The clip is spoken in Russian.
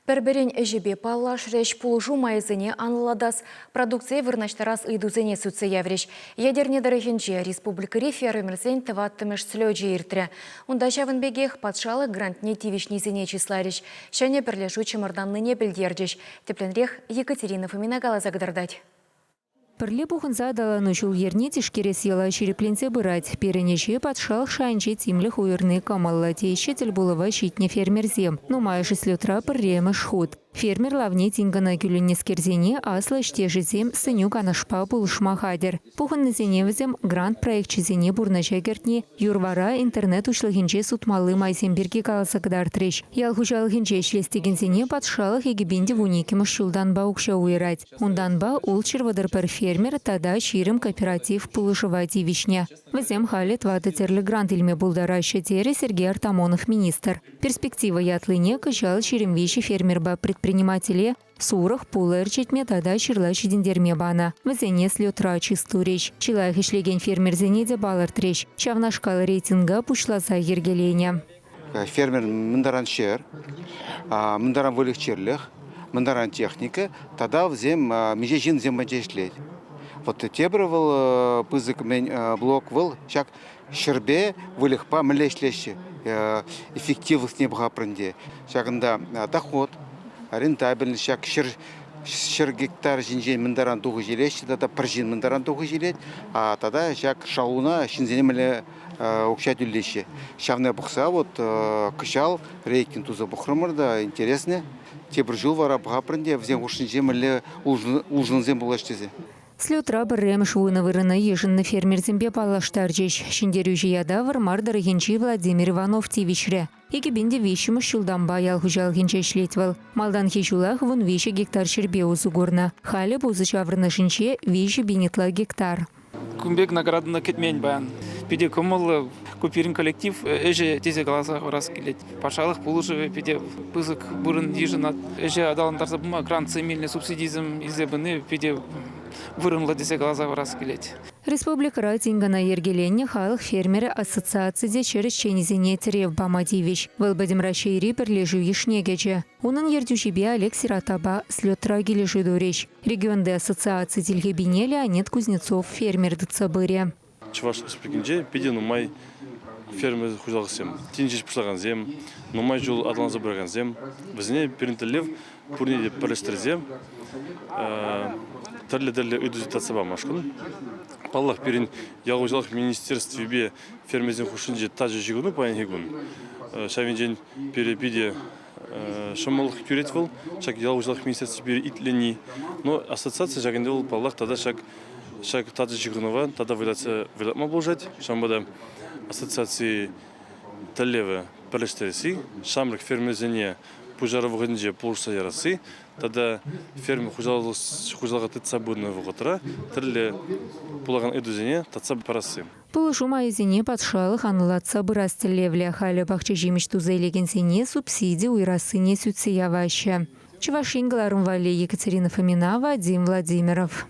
Перберен әжебе паллаш реш пулжу майызыне анладас продукция вырнаштарас идузене сүтсе явреш. Ядерне дәреженже республика фермерсен тываттымыш слёджи иртре. Унда жавын бегех патшалы грантне тивишнизене числареш. Шәне бірлешу чымырданныне білдердеш. Тепленрех Екатерина Фомина гала загадардать. Пірле бұғынза далану жыл ерне тишкерес ела шерепленсе бұрад. Перенеше патшалық шайынче тимліх уйырны камалла тейші тіл болыва шитне фермерзем. Но майшы слетра пірремі шхуд. Фермер лавне тингана күлінескерзене асла штежізем сыню канашпа бұлышма хадер. Бұғыннызеневізем грант проектчізене бұрнача кертне юрвара интернет ушлығынче сутмалы майсемберге каласа кыдартреш. Ялхужалығынче шлестегензене патшалық егебенде вуникеміш шулдан ба ұқша уйрать. Ундан ба ул червадыр пір фермер тада ширым кооператив пулышывати вишня. Візем халі тваты терлі грант ilme булдара шетері Сергей Артамонов министр. Перспектива ятлыне кышал ширым виші фермер ба предпринимателе сурах пулыр четме тада ширла шидендерме бана. Візене слетра чисту речь. Чилайх ишлеген фермерзене де балар трещ. Чавнашкал рейтинга пушласа ергелене. Фермер мындаран шер, мындаран вылых черлых, мындаран техника, тада взем межежин зем маджешлеть. Вот тебрывал пызык мен блок выл, шак шербе вылыхпа млешлещи, эффективность не бга прынде. Шагында доход, рентабельность, шак шер гектар жинжен мындаран туғы желещи, тада пржин мындаран туғы желеть, а тада шак шауна шинзенемеле укшать улещи. Шавная бухса вот кышал рейтинг туза бухрымырда интересно. Тебр жыл вара бга прынде, взем ушинжем или ужынзем булаштезе. Слетра біррем шуыны вырына ешінні фермерзімбе палаштар жеш. Шындерюжі ядавыр мардары генчи Владимир Иванов тивишре. Екі бенде вешімі шылдан баял хужал генче шлетвал. Малдан хешулах вон веші гектар шербе узугурна. Халі бузы шаврына шинче веші бенетла гектар. Кумбек наградына кетмен баян. Педе кумыл купирин коллектив эже тезе глаза раз келет. Пашалық пулышывы педе пызык бұрын ежінат. Эже адаландарса бұма грант земельный субсидизм изебіні педе вырынла тезе глаза раз келет. Республика Ратингана ергеленне халық фермері ассоциацияде через ченезене терев бамадивич. Вылбадим рашейри бірлежу ешнегече. Унын ердюшебе Олег Сиратаба слетра кележу дуреш. Регионды ассоциации Тильгебине Леонид Кузнецов фермер дыцабыре. Чуваш республикинже педе нумай фермер хужалғы зем. Тинжеш пышлаган зем, нумай жол адланза бұраған зем. Бізіне перинтелев пурнеде пірлестір зем. Тәрлі-дәрлі үйдізетатса ба машқын. Паллах перин ялғызалық министерстве фермерзен хушынже тажы жигуну паян хигун. Шавинжен перепиде шамалық күретвал, шак ялғызалық министерстве пере итлени. Но ассоциация жагенде ол паллах тада шак тажы жигунова, тада вылатма болжать. Шамбада ассоциации тәлеві пәлештересі, шамрық фермерзене пужары вғынже полжса ярасы, тада фермер хужалға тытса бұдны вғытыра, тірлі пулаған эдузене татса парасы. Пулышу майызене патшалық анылатса бұрас тілевлі халі бақчы жеміш тузайлегенсене субсидия уйрасыне сүтсе явашы. Чувашингаларым вали Екатерина Фомина, Вадим Владимиров.